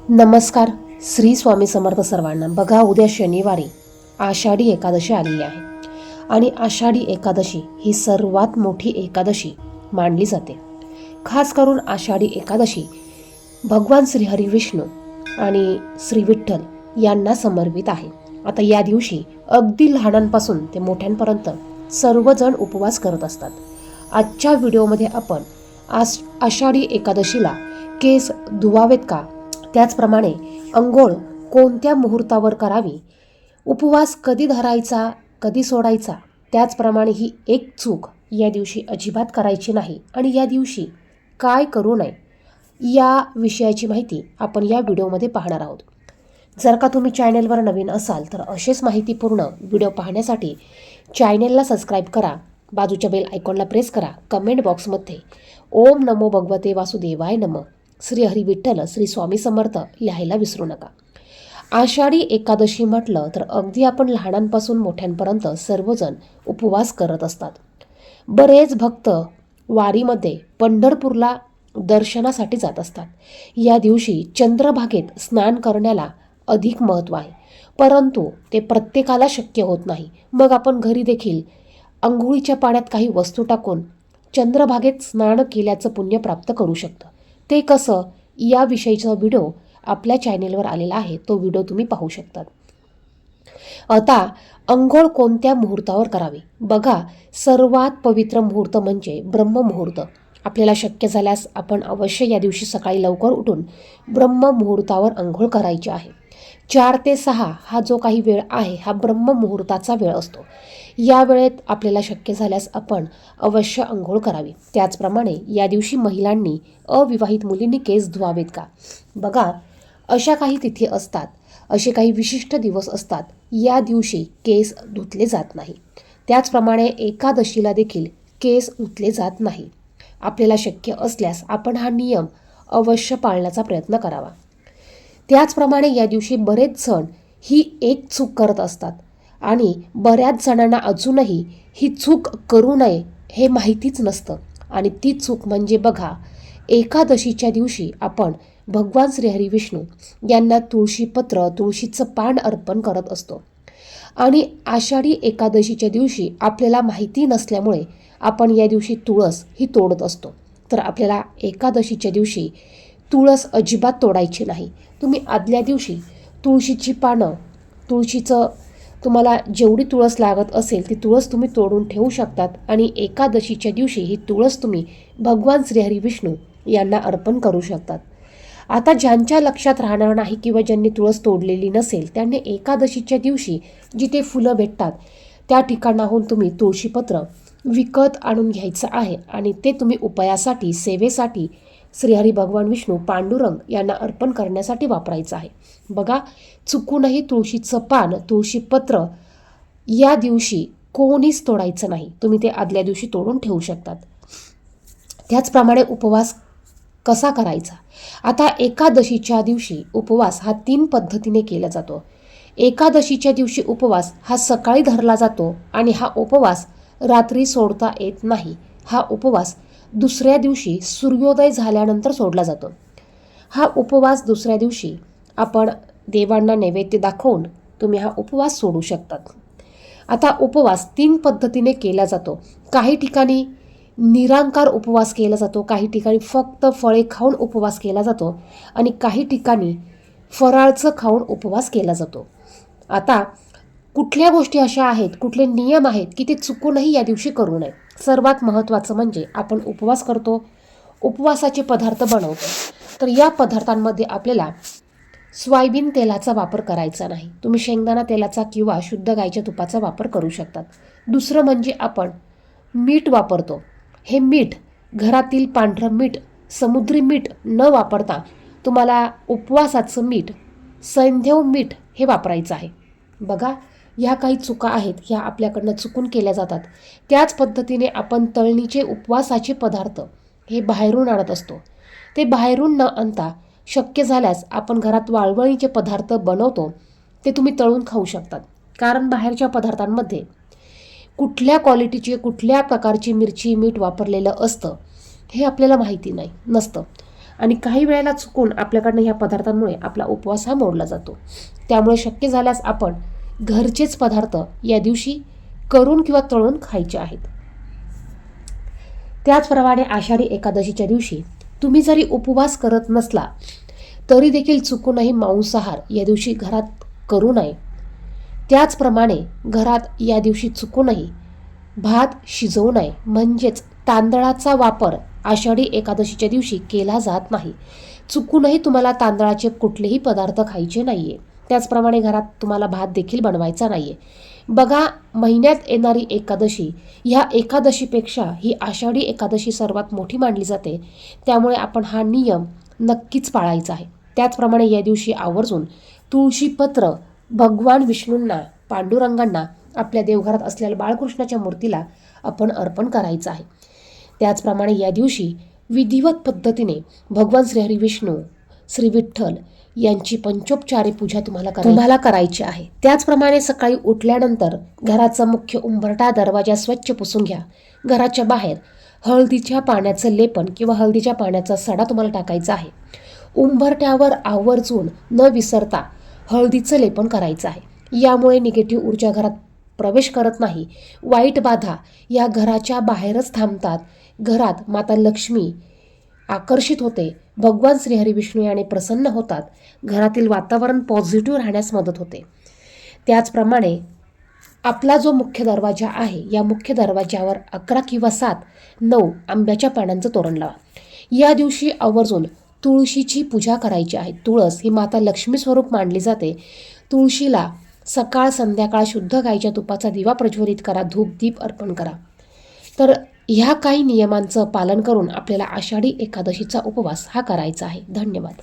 नमस्कार. श्री स्वामी समर्थ सर्वांना. बघा, उद्या शनिवारी आषाढी एकादशी आलेली आहे आणि आषाढी एकादशी ही सर्वात मोठी एकादशी मानली जाते. खास करून आषाढी एकादशी भगवान श्रीहरी विष्णू आणि श्री विठ्ठल यांना समर्पित आहे. आता या दिवशी अगदी लहानांपासून ते मोठ्यांपर्यंत सर्वजण उपवास करत असतात. आजच्या व्हिडिओमध्ये आपण आषाढी एकादशीला केस धुवावेत का, त्याचप्रमाणे अंघोळ कोणत्या मुहूर्तावर करावी, उपवास कधी धरायचा कधी सोडायचा, त्याचप्रमाणे ही एक चूक या दिवशी अजिबात करायची नाही आणि या दिवशी काय करू नये या विषयाची माहिती आपण या व्हिडिओमध्ये पाहणार आहोत. जर का तुम्ही चॅनेलवर नवीन असाल तर असेच माहितीपूर्ण व्हिडिओ पाहण्यासाठी चॅनेलला सबस्क्राईब करा, बाजूच्या बेल आयकॉनला प्रेस करा, कमेंट बॉक्समध्ये ओम नमो भगवते वासुदेवाय नमः, श्री हरी विठ्ठल श्री स्वामी समर्थ लिहायला विसरू नका. आषाढी एकादशी म्हटलं तर अगदी आपण लहानांपासून मोठ्यांपर्यंत सर्वजण उपवास करत असतात. बरेच भक्त वारीमध्ये पंढरपूरला दर्शनासाठी जात असतात. या दिवशी चंद्रभागेत स्नान करण्याला अधिक महत्त्व आहे, परंतु ते प्रत्येकाला शक्य होत नाही. मग आपण घरी देखील अंघोळीच्या पाण्यात काही वस्तू टाकून चंद्रभागेत स्नान केल्याचं पुण्य प्राप्त करू शकतं. ते कसं याविषयीचा व्हिडिओ आपल्या चॅनेलवर आलेला आहे, तो व्हिडिओ तुम्ही पाहू शकतात. आता अंघोळ कोणत्या मुहूर्तावर करावी. बघा, सर्वात पवित्र मुहूर्त म्हणजे ब्रह्ममुहूर्त. आपल्याला शक्य झाल्यास आपण अवश्य या दिवशी सकाळी लवकर उठून ब्रह्ममुहूर्तावर अंघोळ करायची आहे. 4 ते 6 हा जो काही वेळ आहे हा ब्रह्ममुहूर्ताचा वेळ असतो. या वेळेत आपल्याला शक्य झाल्यास आपण अवश्य अंघोळ करावी. त्याचप्रमाणे या दिवशी महिलांनी, अविवाहित मुलींनी केस धुवावेत का. बघा, अशा काही तिथी असतात, असे काही विशिष्ट दिवस असतात, या दिवशी केस धुतले जात नाही. त्याचप्रमाणे एकादशीला देखील केस धुतले जात नाही. आपल्याला शक्य असल्यास आपण हा नियम अवश्य पाळण्याचा प्रयत्न करावा. त्याचप्रमाणे या दिवशी बरेच जण ही एक चूक करत असतात आणि बऱ्याच जणांना अजूनही ही चूक करू नये हे माहितीच नसतं. आणि ती चूक म्हणजे बघा, एकादशीच्या दिवशी आपण भगवान श्रीहरी विष्णू यांना तुळशीपत्र, तुळशीचं पान अर्पण करत असतो. आणि आषाढी एकादशीच्या दिवशी आपल्याला माहिती नसल्यामुळे आपण या दिवशी तुळस ही तोडत असतो. तर आपल्याला एकादशीच्या दिवशी तुळस अजिबात तोडायची नाही. तुम्ही आदल्या दिवशी तुळशीची पानं, तुळशीचं तुम्हाला जेवढी तुळस लागत असेल ती तुळस तुम्ही तोडून ठेवू शकतात आणि एकादशीच्या दिवशी ही तुळस तुम्ही भगवान श्रीहरी विष्णू यांना अर्पण करू शकतात. आता ज्यांच्या लक्षात राहणार नाही किंवा ज्यांनी तुळस तोडलेली नसेल त्यांनी एकादशीच्या दिवशी जिथे फुलं भेटतात त्या ठिकाणाहून तुम्ही तुळशीपत्र विकत आणून घ्यायचं आहे आणि ते तुम्ही उपायासाठी, सेवेसाठी श्रीहरी भगवान विष्णू, पांडुरंग यांना अर्पण करण्यासाठी वापरायचं आहे. बघा, चुकूनही तुळशीचं पान, तुळशीपत्र या दिवशी कोणीच तोडायचं नाही. तुम्ही ते आदल्या दिवशी तोडून ठेवू शकतात. त्याचप्रमाणे उपवास कसा करायचा. आता एकादशीच्या दिवशी उपवास हा 3 पद्धतीने केला जातो. एकादशीच्या दिवशी उपवास हा सकाळी धरला जातो आणि हा उपवास रात्री सोडता येत नाही. हा उपवास दुसऱ्या दिवशी सूर्योदय झाल्यानंतर सोडला जातो. हा उपवास दुसऱ्या दिवशी आपण देवांना नैवेद्य दाखवून तुम्ही हा उपवास सोडू शकतात. आता उपवास 3 पद्धतीने केला जातो. काही ठिकाणी निरांकार उपवास केला जातो, काही ठिकाणी फक्त फळे खाऊन उपवास केला जातो आणि काही ठिकाणी फराळचं खाऊन उपवास केला जातो. आता कुठल्या गोष्टी अशा आहेत, कुठले नियम आहेत की ते चुकूनही या दिवशी करू नये. सर्वात महत्त्वाचं म्हणजे आपण उपवास करतो, उपवासाचे पदार्थ बनवतो, तर या पदार्थांमध्ये आपल्याला सोयाबीन तेलाचा वापर करायचा नाही. तुम्ही शेंगदाणा तेलाचा किंवा शुद्ध गाईच्या तुपाचा वापर करू शकतात. दुसरं म्हणजे आपण मीठ वापरतो. हे मीठ घरातील पांढरं मीठ, समुद्री मीठ न वापरता तुम्हाला उपवासाचं मीठ, सैंधव मीठ हे वापरायचं आहे. बघा, ह्या काही चुका आहेत, ह्या आपल्याकडनं चुकून केल्या जातात. त्याच पद्धतीने आपण तळणीचे उपवासाचे पदार्थ हे बाहेरून आणत असतो. ते बाहेरून न आणता शक्य झाल्यास आपण घरात वाळवणीचे पदार्थ बनवतो, ते तुम्ही तळून खाऊ शकतात. कारण बाहेरच्या पदार्थांमध्ये कुठल्या क्वालिटीची, कुठल्या प्रकारची मिरची, मीठ वापरलेलं असतं हे आपल्याला माहिती नसतं. आणि काही वेळेला चुकून आपल्याकडनं ह्या पदार्थांमुळे आपला उपवास हा मोडला जातो. त्यामुळे शक्य झाल्यास आपण घरचेच पदार्थ या दिवशी करून किंवा तळून खायचे आहेत. त्याचप्रमाणे आषाढी एकादशीच्या दिवशी तुम्ही जरी उपवास करत नसला तरी देखील चुकूनही मांसाहार या दिवशी घरात करू नये. त्याचप्रमाणे घरात या दिवशी चुकूनही भात शिजवू नये, म्हणजेच तांदळाचा वापर आषाढी एकादशीच्या दिवशी केला जात नाही. चुकूनही तुम्हाला तांदळाचे कुठलेही पदार्थ खायचे नाहीये. त्याचप्रमाणे घरात तुम्हाला भात देखील बनवायचा नाहीये. बघा, महिन्यात येणारी एकादशी ह्या एकादशीपेक्षा ही आषाढी एकादशी सर्वात मोठी मानली जाते. त्यामुळे आपण हा नियम नक्कीच पाळायचा आहे. त्याचप्रमाणे या दिवशी आवर्जून तुळशीपत्र भगवान विष्णूंना, पांडुरंगांना, आपल्या देवघरात असलेल्या बाळकृष्णाच्या मूर्तीला आपण अर्पण करायचं आहे. त्याचप्रमाणे या दिवशी विधिवत पद्धतीने भगवान श्रीहरी विष्णू, श्री विठ्ठल यांची पंचोपचारी पूजा तुम्हाला करायची आहे. त्याचप्रमाणे सकाळी उठल्यानंतर घराचा मुख्य उंबरठा दरवाजा स्वच्छ पुसून घ्या. घराच्या बाहेर हळदीच्या पाण्याचं लेपन किंवा हळदीच्या पाण्याचा सडा तुम्हाला टाकायचा आहे. उंबरठ्यावर आवर्जून न विसरता हळदीचं लेपन करायचं आहे. यामुळे निगेटिव्ह ऊर्जा घरात प्रवेश करत नाही. वाईट बाधा या घराच्या बाहेरच थांबतात. घरात माता लक्ष्मी आकर्षित होते. भगवान श्रीहरी विष्णू याने प्रसन्न होतात. घरातील वातावरण पॉझिटिव्ह राहण्यास मदत होते. त्याचप्रमाणे आपला जो मुख्य दरवाजा आहे, या मुख्य दरवाजावर 11 किंवा 7, 9 आंब्याच्या पानांचं तोरण लावा. या दिवशी आवर्जून तुळशीची पूजा करायची आहे. तुळस ही माता लक्ष्मी स्वरूप मानली जाते. तुळशीला सकाळ संध्याकाळ शुद्ध गाईच्या तुपाचा दिवा प्रज्वलित करा, धूप दीप अर्पण करा. तर ह्या काही नियमांचं पालन करून आपल्याला आषाढी एकादशीचा उपवास हा करायचा आहे. धन्यवाद.